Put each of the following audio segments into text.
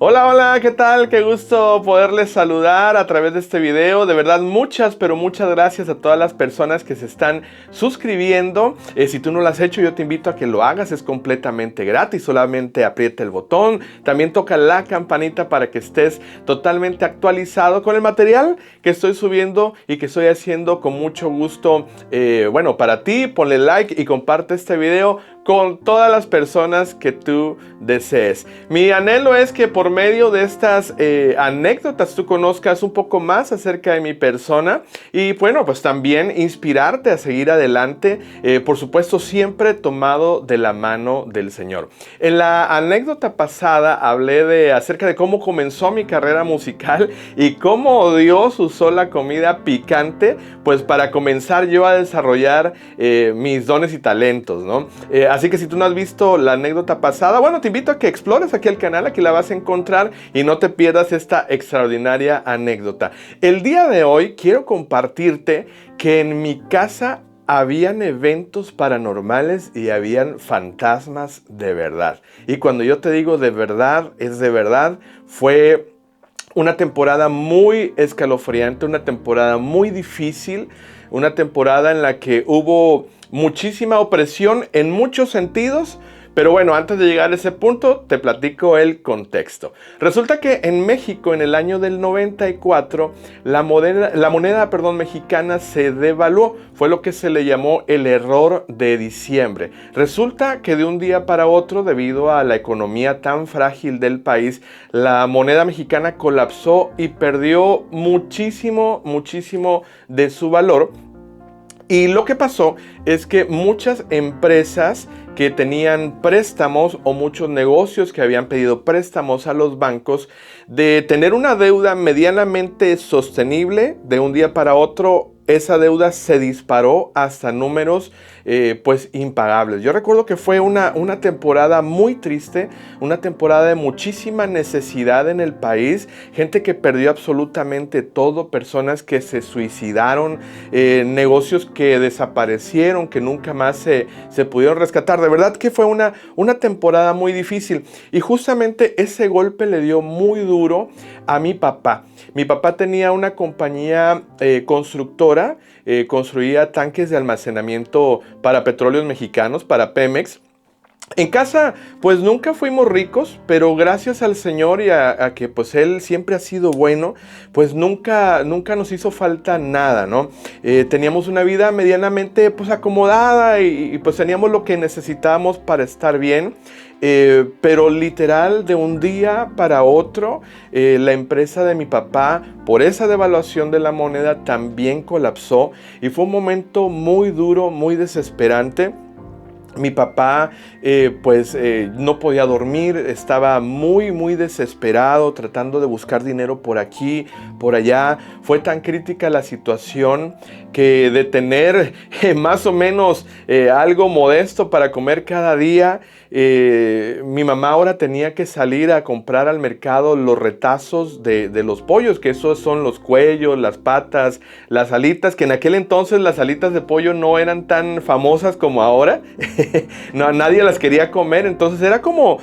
Hola, hola, ¿qué tal? Qué gusto poderles saludar a través de este video. De verdad, muchas, pero muchas gracias a todas las personas que se están suscribiendo. Si tú no lo has hecho, yo te invito a que lo hagas. Es completamente gratis. Solamente aprieta el botón. También toca la campanita para que estés totalmente actualizado con el material que estoy subiendo y que estoy haciendo con mucho gusto. Bueno, para ti, ponle like y comparte este video con todas las personas que tú desees. Mi anhelo es que por medio de estas anécdotas tú conozcas un poco más acerca de mi persona y bueno, pues también inspirarte a seguir adelante, por supuesto siempre tomado de la mano del Señor. En la anécdota pasada hablé acerca de cómo comenzó mi carrera musical y cómo Dios usó la comida picante pues para comenzar yo a desarrollar mis dones y talentos, ¿no? Así que si tú no has visto la anécdota pasada, bueno, te invito a que explores aquí el canal, aquí la vas a encontrar y no te pierdas esta extraordinaria anécdota. El día de hoy quiero compartirte que en mi casa habían eventos paranormales y habían fantasmas de verdad. Y cuando yo te digo de verdad, es de verdad. Fue una temporada muy escalofriante, una temporada muy difícil, una temporada en la que hubo muchísima opresión en muchos sentidos. Pero bueno, antes de llegar a ese punto, te platico el contexto. Resulta que en México, en el año del 94, la moneda mexicana se devaluó. Fue lo que se le llamó el error de diciembre. Resulta que de un día para otro, debido a la economía tan frágil del país, la moneda mexicana colapsó y perdió muchísimo de su valor. Y lo que pasó es que muchas empresas que tenían préstamos o muchos negocios que habían pedido préstamos a los bancos, de tener una deuda medianamente sostenible, de un día para otro esa deuda se disparó hasta números pues impagables. Yo recuerdo que fue una temporada muy triste, una temporada de muchísima necesidad en el país, gente que perdió absolutamente todo, personas que se suicidaron, negocios que desaparecieron, que nunca más se pudieron rescatar. De verdad que fue una temporada muy difícil y justamente ese golpe le dio muy duro a mi papá. Mi papá tenía una compañía constructora, construía tanques de almacenamiento para petróleos mexicanos, para Pemex. En casa, pues nunca fuimos ricos, pero gracias al Señor y a que pues Él siempre ha sido bueno, pues nunca nos hizo falta nada, ¿no? Teníamos una vida medianamente pues acomodada y pues teníamos lo que necesitábamos para estar bien. Pero literal de un día para otro la empresa de mi papá, por esa devaluación de la moneda, también colapsó y fue un momento muy duro, muy desesperante. Mi papá no podía dormir, estaba muy desesperado tratando de buscar dinero por aquí, por allá. Fue tan crítica la situación que de tener más o menos algo modesto para comer cada día, mi mamá ahora tenía que salir a comprar al mercado los retazos de los pollos, que esos son los cuellos, las patas, las alitas, que en aquel entonces las alitas de pollo no eran tan famosas como ahora. No, nadie las quería comer, entonces era como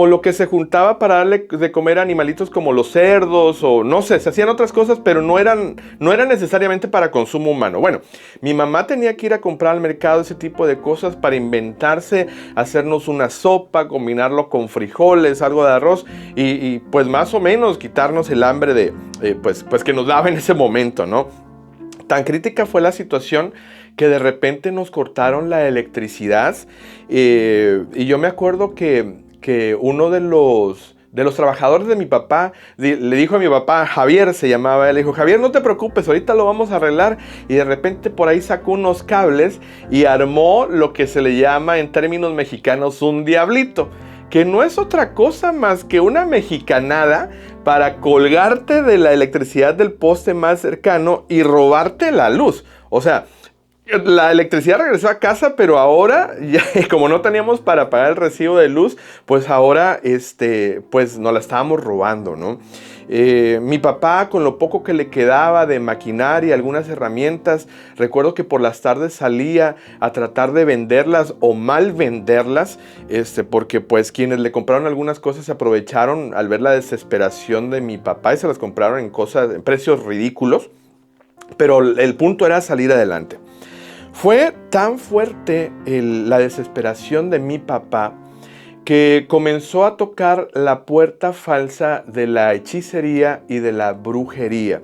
lo que se juntaba para darle de comer a animalitos como los cerdos o no sé, se hacían otras cosas, pero no eran necesariamente para consumo humano. Bueno, mi mamá tenía que ir a comprar al mercado ese tipo de cosas para inventarse, hacernos una sopa, combinarlo con frijoles, algo de arroz y pues más o menos quitarnos el hambre de pues que nos daba en ese momento, ¿no? Tan crítica fue la situación que de repente nos cortaron la electricidad y yo me acuerdo que uno de los trabajadores de mi papá le dijo a mi papá, Javier se llamaba, él le dijo, Javier, no te preocupes, ahorita lo vamos a arreglar. Y de repente por ahí sacó unos cables y armó lo que se le llama en términos mexicanos un diablito, que no es otra cosa más que una mexicanada para colgarte de la electricidad del poste más cercano y robarte la luz. O sea, la electricidad regresó a casa, pero ahora, ya, como no teníamos para pagar el recibo de luz, pues ahora pues nos la estábamos robando, ¿no? Mi papá, con lo poco que le quedaba de maquinaria, algunas herramientas, recuerdo que por las tardes salía a tratar de venderlas o mal venderlas, porque pues quienes le compraron algunas cosas se aprovecharon al ver la desesperación de mi papá y se las compraron en precios ridículos, pero el punto era salir adelante. Fue tan fuerte la desesperación de mi papá que comenzó a tocar la puerta falsa de la hechicería y de la brujería.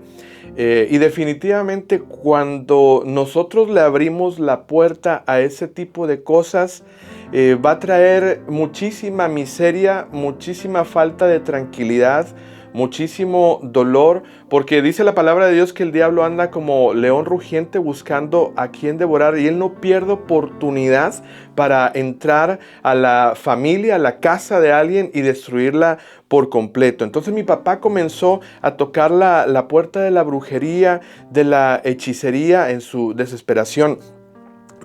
Y definitivamente cuando nosotros le abrimos la puerta a ese tipo de cosas, va a traer muchísima miseria, muchísima falta de tranquilidad, muchísimo dolor, porque dice la palabra de Dios que el diablo anda como león rugiente buscando a quien devorar, y él no pierde oportunidad para entrar a la familia, a la casa de alguien y destruirla por completo. Entonces mi papá comenzó a tocar la puerta de la brujería, de la hechicería en su desesperación.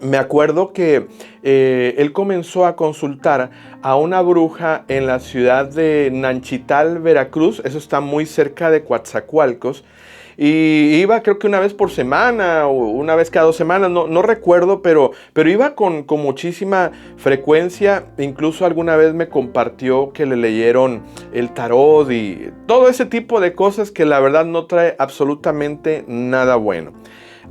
Me acuerdo que él comenzó a consultar a una bruja en la ciudad de Nanchital, Veracruz. Eso está muy cerca de Coatzacoalcos. Y iba creo que una vez por semana o una vez cada 2 semanas, no recuerdo, pero iba con muchísima frecuencia. Incluso alguna vez me compartió que le leyeron el tarot y todo ese tipo de cosas que la verdad no trae absolutamente nada bueno.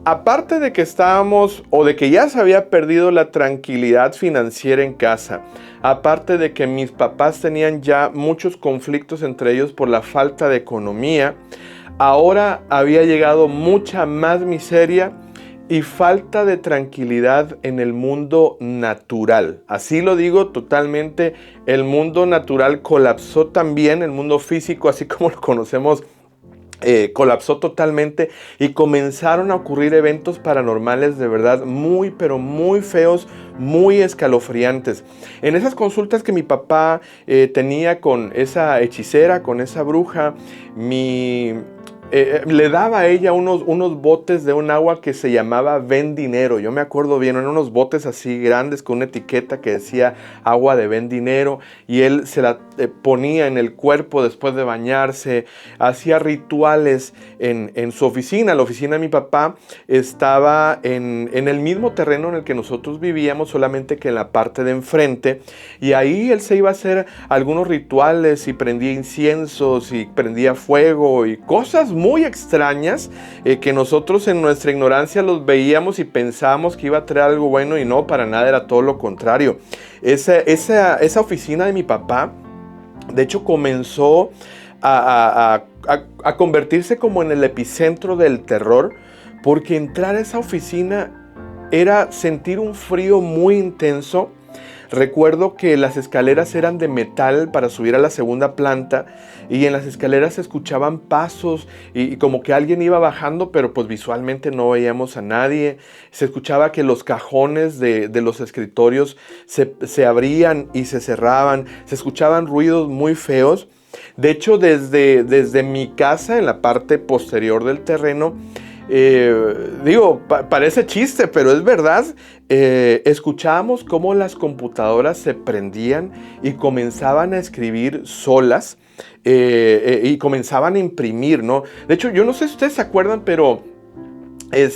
Aparte de que estábamos o de que ya se había perdido la tranquilidad financiera en casa, aparte de que mis papás tenían ya muchos conflictos entre ellos por la falta de economía, ahora había llegado mucha más miseria y falta de tranquilidad en el mundo natural. Así lo digo totalmente, el mundo natural colapsó también, el mundo físico, así como lo conocemos, colapsó totalmente y comenzaron a ocurrir eventos paranormales de verdad muy pero muy feos, muy escalofriantes. En esas consultas que mi papá tenía con esa hechicera, con esa bruja, le daba a ella unos botes de un agua que se llamaba Ven Dinero. Yo me acuerdo bien, eran unos botes así grandes con una etiqueta que decía agua de Ven Dinero, y él se la ponía en el cuerpo después de bañarse, hacía rituales en su oficina. La oficina de mi papá estaba en el mismo terreno en el que nosotros vivíamos, solamente que en la parte de enfrente, y ahí él se iba a hacer algunos rituales y prendía inciensos y prendía fuego y cosas muy extrañas que nosotros en nuestra ignorancia los veíamos y pensábamos que iba a traer algo bueno, y no, para nada, era todo lo contrario. Esa oficina de mi papá, de hecho, comenzó a convertirse como en el epicentro del terror, porque entrar a esa oficina era sentir un frío muy intenso. Recuerdo que las escaleras eran de metal para subir a la segunda planta, y en las escaleras se escuchaban pasos y como que alguien iba bajando, pero pues visualmente no veíamos a nadie. Se escuchaba que los cajones de los escritorios se abrían y se cerraban, se escuchaban ruidos muy feos. De hecho, desde mi casa, en la parte posterior del terreno, parece chiste, pero es verdad, escuchábamos cómo las computadoras se prendían y comenzaban a escribir solas, y comenzaban a imprimir, ¿no? De hecho, yo no sé si ustedes se acuerdan, pero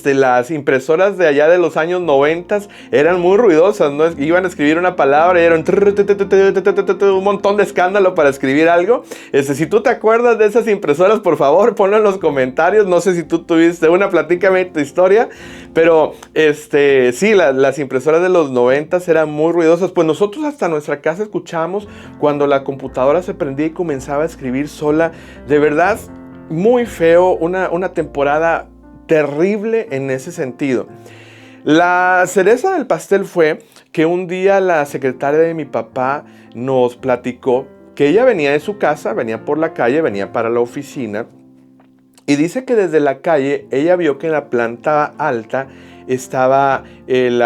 las impresoras de allá de los años 90 eran muy ruidosas, ¿no? Iban a escribir una palabra y era un montón de escándalo para escribir algo. Si tú te acuerdas de esas impresoras, por favor, ponlo en los comentarios. No sé si tú tuviste una, platícame tu historia. Pero sí, las impresoras de los 90 eran muy ruidosas. Pues nosotros hasta nuestra casa escuchábamos cuando la computadora se prendía y comenzaba a escribir sola. De verdad, muy feo, una temporada terrible en ese sentido. La cereza del pastel fue que un día la secretaria de mi papá nos platicó que ella venía de su casa, venía por la calle, venía para la oficina, y dice que desde la calle ella vio que en la planta alta estaba el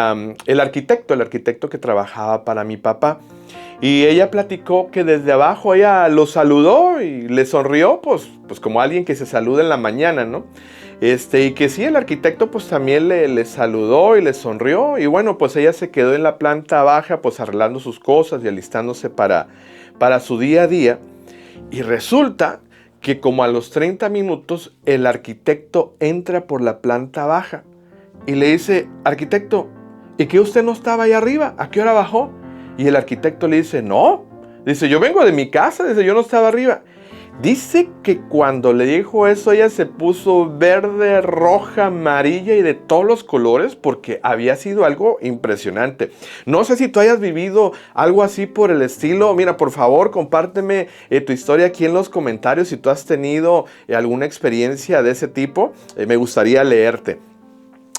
arquitecto que trabajaba para mi papá. Y ella platicó que desde abajo ella lo saludó y le sonrió, pues como alguien que se saluda en la mañana, ¿no? Y que sí, el arquitecto pues también le saludó y le sonrió. Y bueno, pues ella se quedó en la planta baja, pues arreglando sus cosas y alistándose para su día a día. Y resulta que como a los 30 minutos el arquitecto entra por la planta baja y le dice: arquitecto, ¿y qué usted no estaba ahí arriba? ¿A qué hora bajó? Y el arquitecto le dice: no, dice, yo vengo de mi casa, dice, yo no estaba arriba. Dice que cuando le dijo eso, ella se puso verde, roja, amarilla y de todos los colores, porque había sido algo impresionante. No sé si tú hayas vivido algo así por el estilo. Mira, por favor, compárteme tu historia aquí en los comentarios si tú has tenido alguna experiencia de ese tipo. Me gustaría leerte.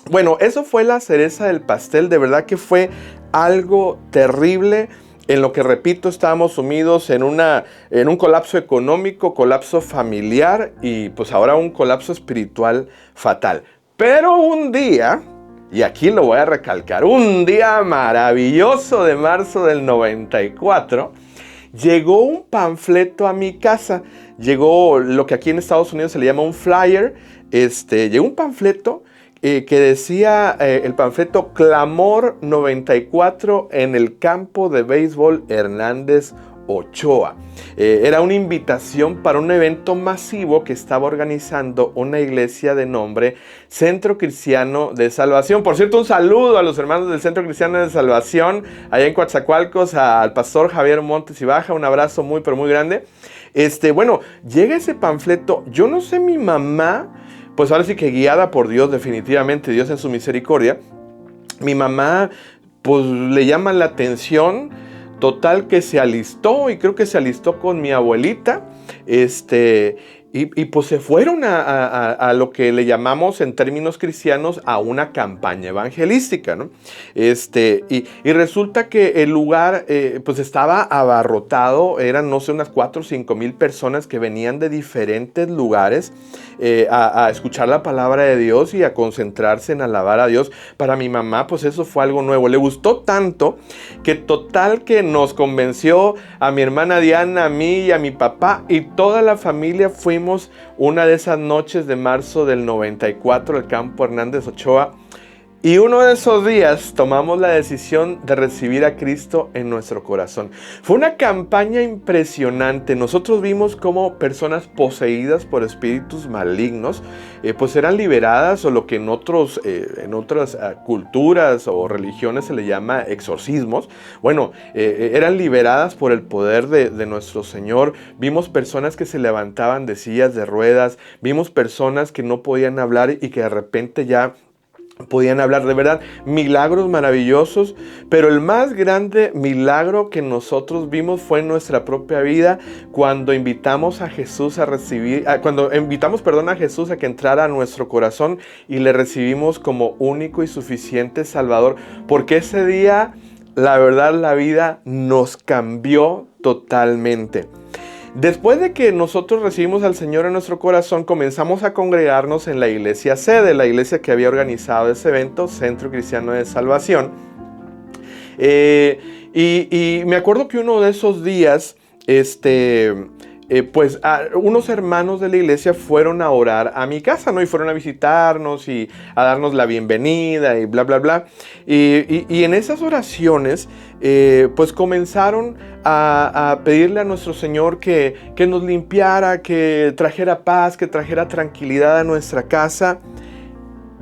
Bueno, eso fue la cereza del pastel. De verdad que fue algo terrible. En lo que, repito, estábamos sumidos en un colapso económico, colapso familiar y pues ahora un colapso espiritual fatal. Pero un día, y aquí lo voy a recalcar, un día maravilloso de marzo del 94, llegó un panfleto a mi casa. Llegó lo que aquí en Estados Unidos se le llama un flyer. Llegó un panfleto que decía el panfleto: Clamor 94 en el campo de béisbol Hernández Ochoa. Era una invitación para un evento masivo que estaba organizando una iglesia de nombre Centro Cristiano de Salvación. Por cierto, un saludo a los hermanos del Centro Cristiano de Salvación allá en Coatzacoalcos, al pastor Javier Montes y Baja. Un abrazo muy pero muy grande. Bueno, llega ese panfleto. Yo no sé, mi mamá, pues ahora sí que guiada por Dios, definitivamente, Dios en su misericordia, mi mamá pues le llama la atención, total que se alistó, y creo que se alistó con mi abuelita, y pues se fueron a lo que le llamamos en términos cristianos a una campaña evangelística, ¿no? Y resulta que el lugar pues estaba abarrotado. Eran, no sé, unas 4 o 5 mil personas que venían de diferentes lugares a escuchar la palabra de Dios y a concentrarse en alabar a Dios. Para mi mamá pues eso fue algo nuevo. Le gustó tanto que total que nos convenció a mi hermana Diana, a mí y a mi papá, y toda la familia fuimos una de esas noches de marzo del 94 al campo Hernández Ochoa. Y uno de esos días tomamos la decisión de recibir a Cristo en nuestro corazón. Fue una campaña impresionante. Nosotros vimos cómo personas poseídas por espíritus malignos pues eran liberadas, o lo que en otras culturas o religiones se le llama exorcismos. Bueno, eran liberadas por el poder de nuestro Señor. Vimos personas que se levantaban de sillas de ruedas. Vimos personas que no podían hablar y que de repente ya podían hablar. De verdad, milagros maravillosos. Pero el más grande milagro que nosotros vimos fue en nuestra propia vida, cuando invitamos a Jesús a Jesús a que entrara a nuestro corazón y le recibimos como único y suficiente Salvador. Porque ese día, la verdad, la vida nos cambió totalmente. Después de que nosotros recibimos al Señor en nuestro corazón, comenzamos a congregarnos en la iglesia sede, la iglesia que había organizado ese evento, Centro Cristiano de Salvación. Y me acuerdo que uno de esos días, unos hermanos de la iglesia fueron a orar a mi casa, ¿no? Y fueron a visitarnos y a darnos la bienvenida y bla, bla, bla. Y en esas oraciones, pues comenzaron a pedirle a nuestro Señor que nos limpiara, que trajera paz, que trajera tranquilidad a nuestra casa.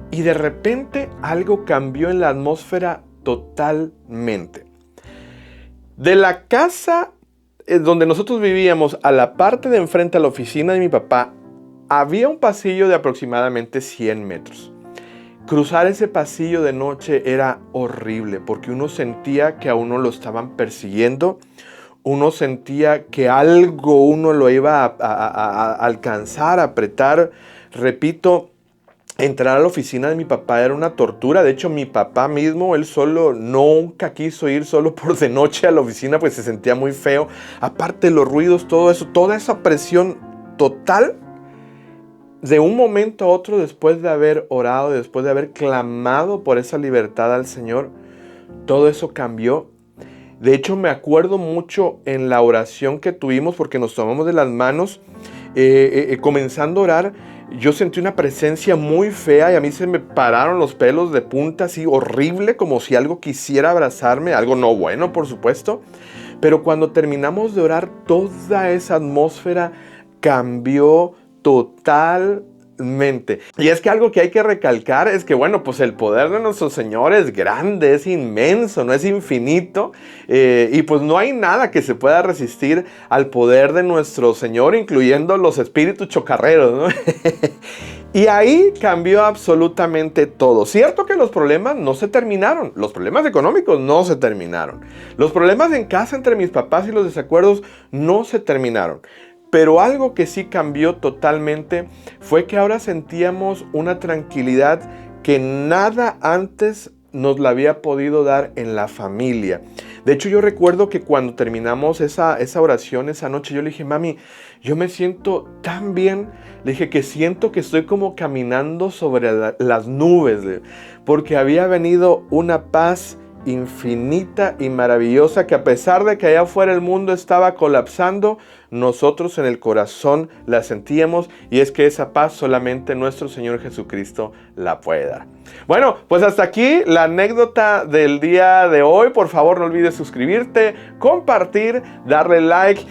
Y de repente algo cambió en la atmósfera totalmente. De la casa donde nosotros vivíamos, a la parte de enfrente, a la oficina de mi papá, había un pasillo de aproximadamente 100 metros. Cruzar ese pasillo de noche era horrible, porque uno sentía que a uno lo estaban persiguiendo. Uno sentía que algo uno lo iba a alcanzar, a apretar. Repito, entrar a la oficina de mi papá era una tortura. De hecho, mi papá mismo, él solo nunca quiso ir solo por de noche a la oficina, pues se sentía muy feo. Aparte, los ruidos, todo eso, toda esa presión total. De un momento a otro, después de haber orado, después de haber clamado por esa libertad al Señor, todo eso cambió. De hecho, me acuerdo mucho en la oración que tuvimos, porque nos tomamos de las manos, comenzando a orar. Yo sentí una presencia muy fea y a mí se me pararon los pelos de punta, así horrible, como si algo quisiera abrazarme, algo no bueno, por supuesto. Pero cuando terminamos de orar, toda esa atmósfera cambió totalmente. Y es que algo que hay que recalcar es que, bueno, pues el poder de nuestro Señor es grande, es inmenso, no es infinito. Y pues no hay nada que se pueda resistir al poder de nuestro Señor, incluyendo los espíritus chocarreros, ¿no? Y ahí cambió absolutamente todo. Cierto que los problemas no se terminaron. Los problemas económicos no se terminaron. Los problemas en casa entre mis papás y los desacuerdos no se terminaron. Pero algo que sí cambió totalmente fue que ahora sentíamos una tranquilidad que nada antes nos la había podido dar en la familia. De hecho, yo recuerdo que cuando terminamos esa oración esa noche, yo le dije, mami, yo me siento tan bien. Le dije que siento que estoy como caminando sobre las nubes, porque había venido una paz infinita y maravillosa que a pesar de que allá afuera el mundo estaba colapsando, nosotros en el corazón la sentíamos, y es que esa paz solamente nuestro Señor Jesucristo la puede dar. Bueno, pues hasta aquí la anécdota del día de hoy. Por favor, no olvides suscribirte, compartir, darle like,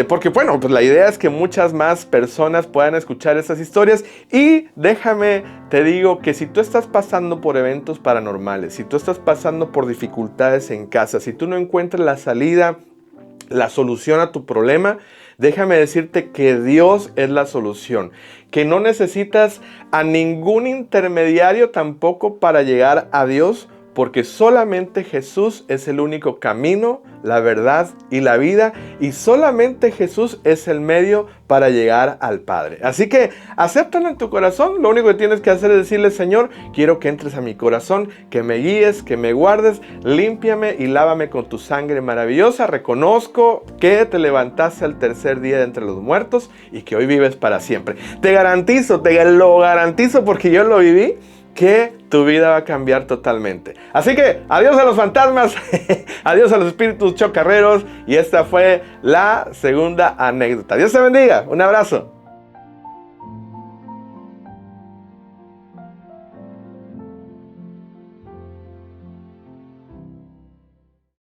porque bueno, pues la idea es que muchas más personas puedan escuchar estas historias. Y déjame, te digo que si tú estás pasando por eventos paranormales, si tú estás pasando por dificultades en casa, si tú no encuentras la salida, la solución a tu problema, déjame decirte que Dios es la solución, que no necesitas a ningún intermediario tampoco para llegar a Dios, porque solamente Jesús es el único camino, la verdad y la vida, y solamente Jesús es el medio para llegar al Padre. Así que acéptalo en tu corazón. Lo único que tienes que hacer es decirle, Señor, quiero que entres a mi corazón, que me guíes, que me guardes, límpiame y lávame con tu sangre maravillosa. Reconozco que te levantaste al tercer día de entre los muertos y que hoy vives para siempre. Te lo garantizo porque yo lo viví, que tu vida va a cambiar totalmente. Así que adiós a los fantasmas, adiós a los espíritus chocarreros, y esta fue la segunda anécdota. Dios te bendiga, un abrazo.